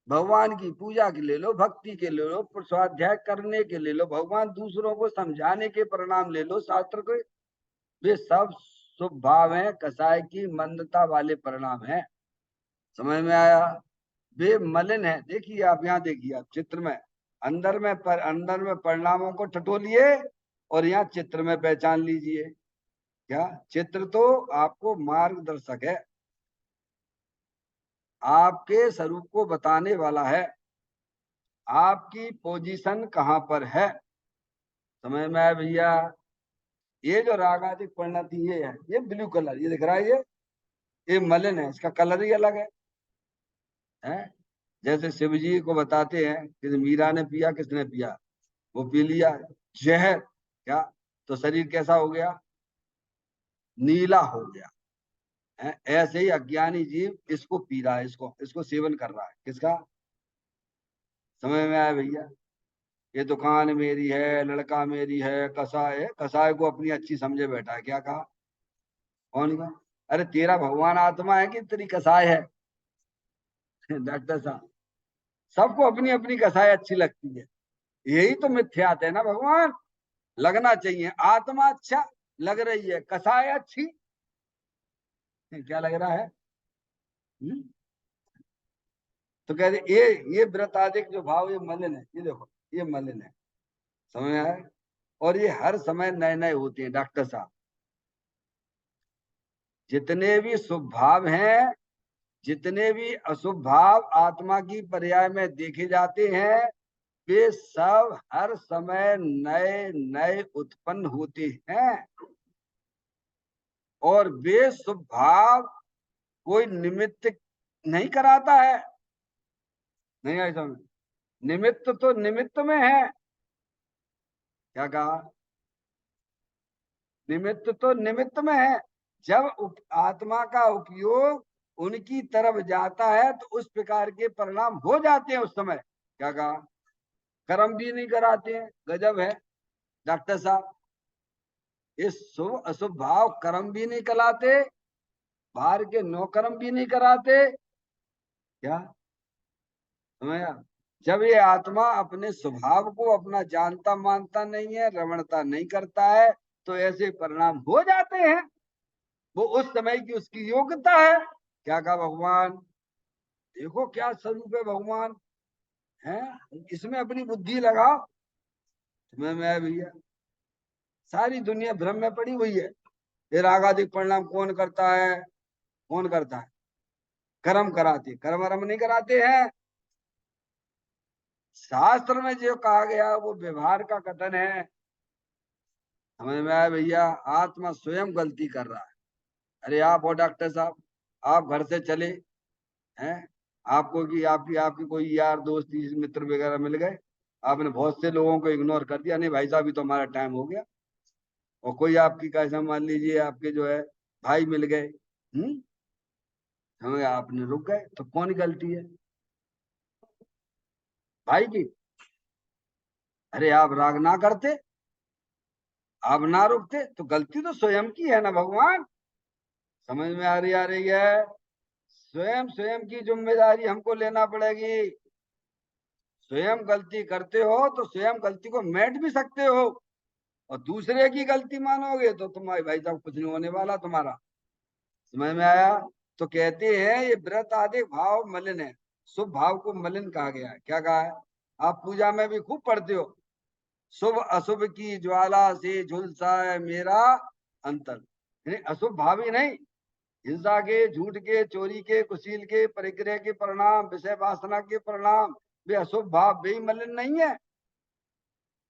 भगवान की पूजा के ले लो, भक्ति के ले लो, स्वाध्याय करने के ले लो, भगवान दूसरों को समझाने के परिणाम ले लो, शास्त्र के वे सब शुभ भाव है, कसाय की मंदता वाले परिणाम है। समझ में आया? वे मलिन है। देखिए आप यहाँ देखिए, आप चित्र में अंदर में परिणामों को टटोलिए और यहाँ चित्र में पहचान लीजिए। क्या चित्र तो आपको मार्गदर्शक है, आपके स्वरूप को बताने वाला है, आपकी पोजीशन कहाँ पर है। समझ में आया भैया? ये जो रागादिक परिणति ये है, ये ब्लू कलर ये दिख रहा है, ये मलिन है, इसका कलर ही अलग है? जैसे शिव जी को बताते हैं कि मीरा ने पिया, किसने पिया? वो पी लिया जहर, क्या तो शरीर कैसा हो गया? नीला हो गया है। ऐसे ही अज्ञानी जीव इसको पी रहा है, इसको सेवन कर रहा है। किसका? समझ में आया भैया? ये दुकान मेरी है, लड़का मेरी है, कसाय है, कसाय को अपनी अच्छी समझे बैठा है। क्या कहा? कौन कहा? अरे तेरा भगवान आत्मा है कि तेरी कसाय है? डॉक्टर साहब, सबको अपनी अपनी कसाय अच्छी लगती है, यही तो मिथ्यात है ना भगवान। लगना चाहिए आत्मा अच्छा, लग रही है कसाय अच्छी, क्या लग रहा है? हुँ? तो कह रहे ये व्रत आदिक जो भाव ये मलिन है, ये देखो ये मलिन है। समझ में आया? और ये हर समय नए नए होते हैं डॉक्टर साहब। जितने भी शुभ भाव हैं, जितने भी अशुभ भाव आत्मा की पर्याय में देखे जाते हैं, वे सब हर समय नए नए उत्पन्न होते हैं। और वे शुभ भाव कोई निमित्त नहीं कराता है। नहीं आई समझ? निमित्त तो निमित्त में है। क्या कहा? निमित्त तो निमित्त में है। जब आत्मा का उपयोग उनकी तरफ जाता है तो उस प्रकार के परिणाम हो जाते हैं उस समय। क्या कहा? कर्म भी नहीं कराते हैं। गजब है डॉक्टर साहब, इस शुभ अशुभ भाव कर्म भी नहीं कराते, बाहर के नौ कर्म भी नहीं कराते। क्या समझा? जब ये आत्मा अपने स्वभाव को अपना जानता मानता नहीं है, रमणता नहीं करता है, तो ऐसे परिणाम हो जाते हैं। वो उस समय की उसकी योग्यता है। क्या कहा भगवान? देखो क्या स्वरूप है भगवान है, इसमें अपनी बुद्धि लगाओ। तुम्हें मैं भैया, सारी दुनिया भ्रम में पड़ी हुई है। ये रागादिक परिणाम कौन करता है? कौन करता है? कर्म कराते, कर्म वर्म नहीं कराते हैं। शास्त्र में जो कहा गया वो व्यवहार का कथन है। समझ में आया भैया? आत्मा स्वयं गलती कर रहा है। अरे आप हो डॉक्टर साहब, आप घर से चले हैं, आपको कि आपकी आपकी कोई यार दोस्त मित्र वगैरह मिल गए, आपने बहुत से लोगों को इग्नोर कर दिया, नहीं भाई साहब अभी तो हमारा टाइम हो गया। और कोई आपकी कैसा मान लीजिए आपके जो है भाई मिल गए, हमें आपने रुक गए, तो कौन गलती है? भाई की? अरे आप राग ना करते, आप ना रुकते, तो गलती तो स्वयं की है ना भगवान। समझ में आ रही है? स्वयं स्वयं की जिम्मेदारी हमको लेना पड़ेगी। स्वयं गलती करते हो तो स्वयं गलती को मेट भी सकते हो, और दूसरे की गलती मानोगे तो तुम्हारे भाई साहब कुछ नहीं होने वाला तुम्हारा। समझ में आया? तो कहते हैं ये व्रत आदि भाव मलिन है, शुभ भाव को मलिन कहा गया है। क्या कहा है? आप पूजा में भी खूब पढ़ते हो, शुभ अशुभ की ज्वाला से झुलसा है मेरा अंतर। यानी अशुभ भाव ही नहीं, हिंसा के, झूठ के, चोरी के, कुशील के, परिग्रह के परिणाम, विषय वासना के परिणाम, वे अशुभ भाव वे मलिन नहीं है।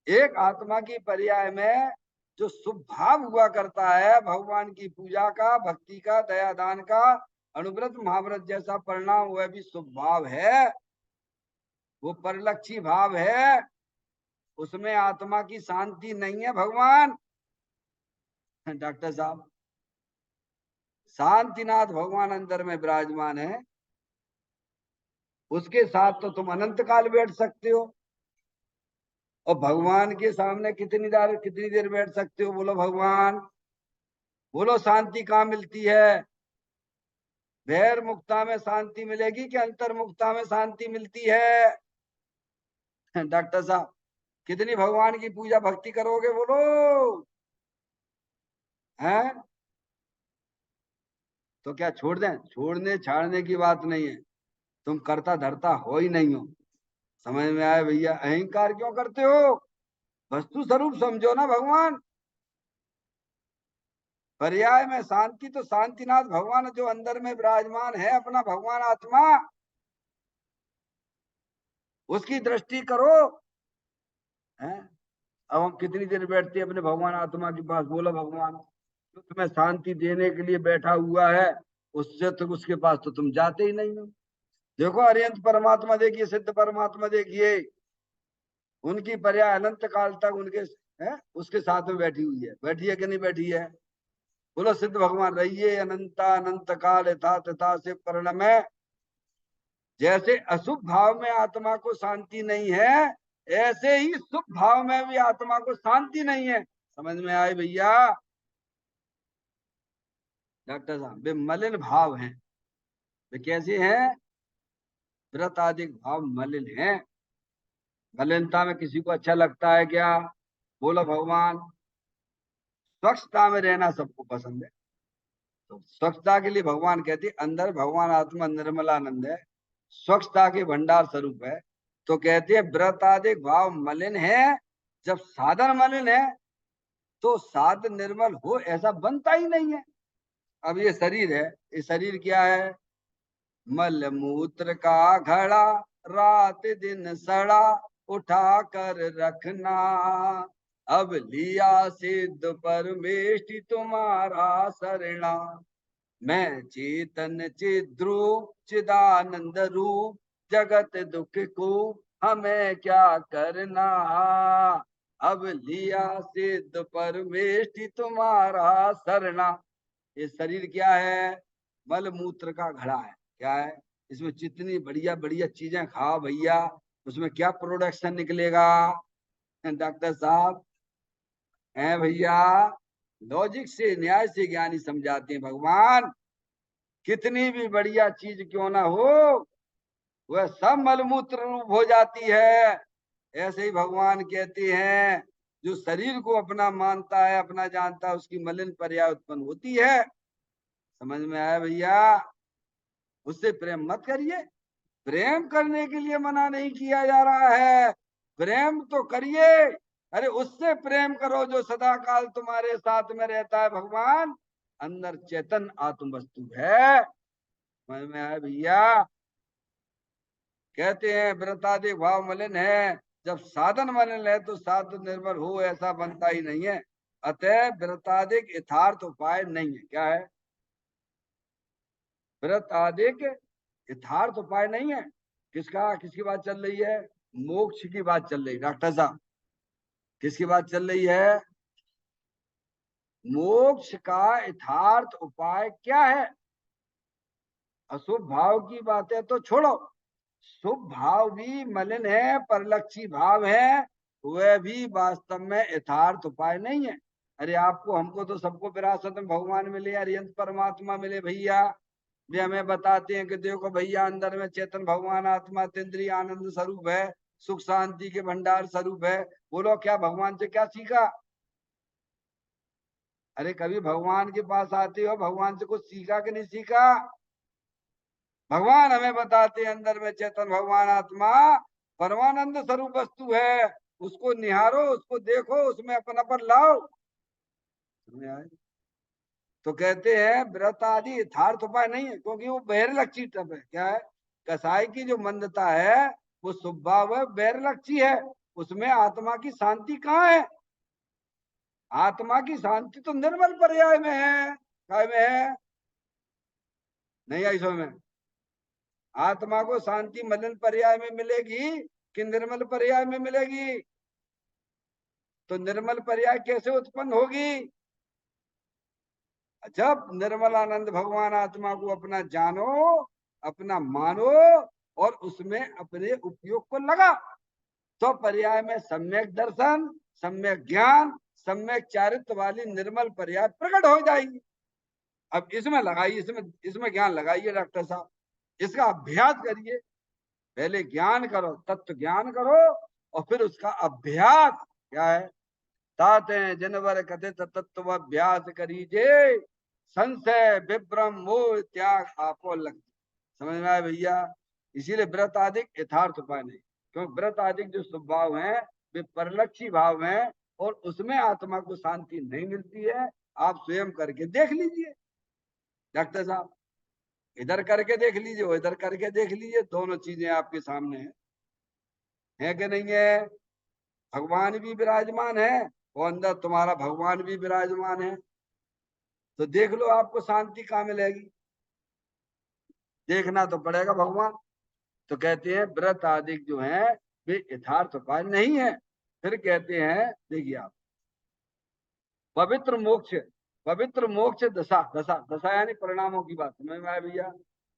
एक आत्मा की पर्याय में जो शुभ भाव हुआ करता है, भगवान की पूजा का, भक्ति का, दयादान का, अनुव्रत महाव्रत जैसा परिणाम, वह भी शुभ भाव है, वो परिलक्षी भाव है। उसमें आत्मा की शांति नहीं है भगवान। डॉक्टर साहब, शांतिनाथ भगवान अंदर में विराजमान है, उसके साथ तो तुम अनंत काल बैठ सकते हो। और भगवान के सामने कितनी देर बैठ सकते हो? बोलो भगवान, बोलो शांति कहाँ मिलती है? बहिर्मुखता में शांति मिलेगी कि अंतर्मुखता में शांति मिलती है? डॉक्टर साहब, कितनी भगवान की पूजा भक्ति करोगे बोलो? हैं? तो क्या छोड़ दें? छोड़ने छाड़ने की बात नहीं है, तुम करता धरता हो ही नहीं हो। समझ में आया भैया? अहंकार क्यों करते हो? वस्तु स्वरूप समझो ना भगवान। पर्याय में शांति तो शांतिनाथ भगवान जो अंदर में विराजमान है, अपना भगवान आत्मा, उसकी दृष्टि करो। हैं? अब हम कितनी देर बैठते हैं अपने भगवान आत्मा के पास? बोलो भगवान तो तुम्हें शांति देने के लिए बैठा हुआ है, उससे तो उसके पास तो तुम जाते ही नहीं हो। देखो अरिहंत परमात्मा देखिए, सिद्ध परमात्मा देखिए, उनकी पर्याय अनंत काल तक उनके है उसके साथ में बैठी हुई है। बैठी है कि नहीं बैठी है? बोलो सिद्ध भगवान रहिए अनंता अनंत काल यथा तथा से परिणम है। जैसे अशुभ भाव में आत्मा को शांति नहीं है, ऐसे ही शुभ भाव में भी आत्मा को शांति नहीं है। समझ में आए भैया? डॉक्टर साहब, वे मलिन भाव हैं। वे कैसे हैं? व्रत आदि भाव मलिन हैं। मलिनता में किसी को अच्छा लगता है क्या? बोलो भगवान। स्वच्छता में रहना सबको पसंद है। तो स्वच्छता के लिए भगवान कहते हैं अंदर भगवान आत्मा निर्मलानंद है, स्वच्छता के भंडार स्वरूप है। तो कहते हैं व्रत आदि भाव मलिन है। जब साधन मलिन है तो साधन निर्मल हो ऐसा बनता ही नहीं है। अब ये शरीर है, ये शरीर क्या है? मल मूत्र का घड़ा, रात दिन सड़ा, उठा कर रखना। अब लिया सिद्ध परमेष्टि तुम्हारा शरणा। मैं चेतन चिद्रूप चिदानंद रूप, जगत दुख को हमें क्या करना। अब लिया सिद्ध परमेष्टि तुम्हारा शरणा। ये शरीर क्या है? मल मूत्र का घड़ा है। क्या है? इसमें जितनी बढ़िया बढ़िया चीजें खाओ भैया, उसमें क्या प्रोडक्शन निकलेगा? डॉक्टर साहब हैं भैया, लॉजिक से न्याय से ज्ञानी समझाते हैं भगवान, कितनी भी बढ़िया चीज क्यों ना हो, वह सब मलमूत्र रूप हो जाती है। ऐसे ही भगवान कहते हैं जो शरीर को अपना मानता है, अपना जानता है, उसकी मलिन पर्याय उत्पन्न होती है। समझ में आया भैया? उससे प्रेम मत करिए। प्रेम करने के लिए मना नहीं किया जा रहा है, प्रेम तो करिए। अरे उससे प्रेम करो जो सदा काल तुम्हारे साथ में रहता है। भगवान अंदर चेतन आत्म वस्तु है। समझ में आया भैया? कहते हैं व्रतादि भाव मलिन है। जब साधन मलिन है तो साधन निर्मल हो ऐसा बनता ही नहीं है। अतः व्रतादिक यथार्थ उपाय नहीं है। क्या है? व्रतादिक यथार्थ उपाय नहीं है। किसका? किसकी बात चल रही है? मोक्ष की बात चल रही है डॉक्टर साहब। किसकी बात चल रही है? मोक्ष का यथार्थ उपाय क्या है? अशुभ भाव की बातें तो छोड़ो, शुभ भाव भी मलिन है, परलक्षी भाव है, वह भी वास्तव में यथार्थ उपाय नहीं है। अरे आपको हमको तो सबको विरासत में भगवान मिले, अरिहंत परमात्मा मिले भैया। वे हमें बताते हैं कि देखो भैया अंदर में चेतन भगवान आत्मा तेन्द्रिय आनंद स्वरूप है, सुख शांति के भंडार स्वरूप है। बोलो क्या भगवान से क्या सीखा? अरे कभी भगवान के पास आते हो, भगवान से कुछ सीखा कि नहीं सीखा? भगवान हमें बताते हैं अंदर में चेतन भगवान आत्मा परमानंद स्वरूप वस्तु है। उसको निहारो, उसको देखो, उसमें अपना पर लाओ। तो कहते हैं व्रत आदि यथार्थ उपाय नहीं है, क्योंकि वो बहिर्लक्षी तप है। क्या है? कसाई की जो मंदता है वो स्वभाव है, बहिर्लक्षी है। उसमें आत्मा की शांति कहाँ है? आत्मा की शांति तो निर्मल पर्याय में है। काय में है? नहीं आई समझ में? आत्मा को शांति मलिन पर्याय में मिलेगी कि निर्मल पर्याय में मिलेगी? तो निर्मल पर्याय कैसे उत्पन्न होगी? जब निर्मलानंद भगवान आत्मा को अपना जानो, अपना मानो और उसमें अपने उपयोग को लगा, तो पर्याय में सम्यक दर्शन, सम्यक ज्ञान, सम्यक चारित्र वाली निर्मल पर्याय प्रकट हो जाएगी। अब इसमें लगाइए, इसमें ज्ञान लगाइए डॉक्टर साहब, इसका अभ्यास करिए। पहले ज्ञान करो, तत्व ज्ञान करो, और फिर उसका अभ्यास क्या है, ताते जनवर कथित तत्व अभ्यास करीजे, संशय विभ्रम मोह त्याग आपो लग। समझ में आया भैया? इसीलिए व्रत आदि यथार्थ उपाय नहीं, क्योंकि व्रत आदि जो स्वभाव है वे परलक्षी भाव हैं, और उसमें आत्मा को शांति नहीं मिलती है। आप स्वयं करके देख लीजिए डॉक्टर साहब, इधर करके देख लीजिए, वो इधर करके देख लीजिए, दोनों चीजें आपके सामने है कि नहीं है? भगवान भी विराजमान है और अंदर तुम्हारा भगवान भी विराजमान है, तो देख लो आपको शांति कहाँ मिलेगी। देखना तो पड़ेगा भगवान। तो कहते हैं व्रत आदि जो है वे यथार्थ उपाय नहीं है। फिर कहते हैं, देखिए आप, पवित्र मोक्ष, पवित्र मोक्ष दशा, दशा दशा यानी परिणामों की बात समझ में आया भैया?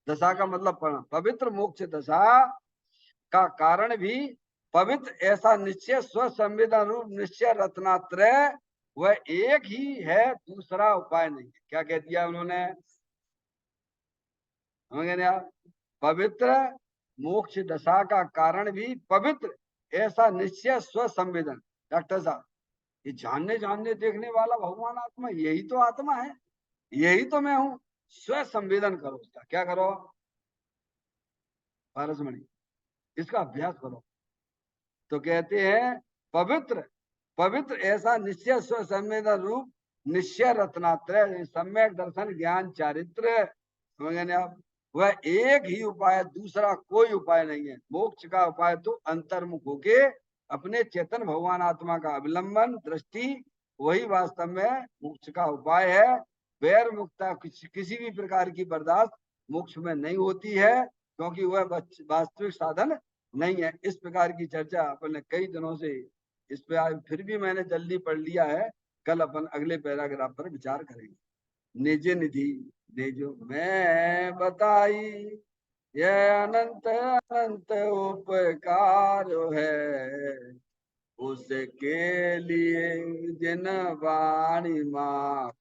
दशा का मतलब परिणाम। पवित्र मोक्ष दशा का कारण भी पवित्र ऐसा निश्चय, स्व संवेदन रूप निश्चय रत्नात्रय वह एक ही है, दूसरा उपाय नहीं। क्या कह दिया उन्होंने? पवित्र मोक्ष दशा का कारण भी पवित्र ऐसा निश्चय स्व संवेदन। डॉक्टर साहब, ये जानने जानने देखने वाला भगवान आत्मा, यही तो आत्मा है, यही तो मैं हूं। स्व संवेदन करो, उसका क्या करो पारसमणि, इसका अभ्यास करो। तो कहते हैं पवित्र, पवित्र ऐसा निश्चय स्व संवेदन रूप निश्चय रत्नात्रय, सम्यक दर्शन ज्ञान चारित्र, समझ आप? वह एक ही उपाय, दूसरा कोई उपाय नहीं है। मोक्ष का उपाय तो अंतर्मुख होके अपने चेतन भगवान आत्मा का अवलंबन दृष्टि, वही वास्तव में मोक्ष का उपाय है। वैर मुक्ता किसी भी प्रकार की बर्दाश्त मोक्ष में नहीं होती है, क्योंकि वह वास्तविक साधन नहीं है। इस प्रकार की चर्चा अपन ने कई दिनों से इस पे आज फिर भी मैंने जल्दी पढ़ लिया है। कल अपन अगले पैराग्राफ पर विचार करेंगे। निज निधि निजो मैं बताई, यह अनंत अनंत उपकार है, उसके लिए जिन वाणी माँ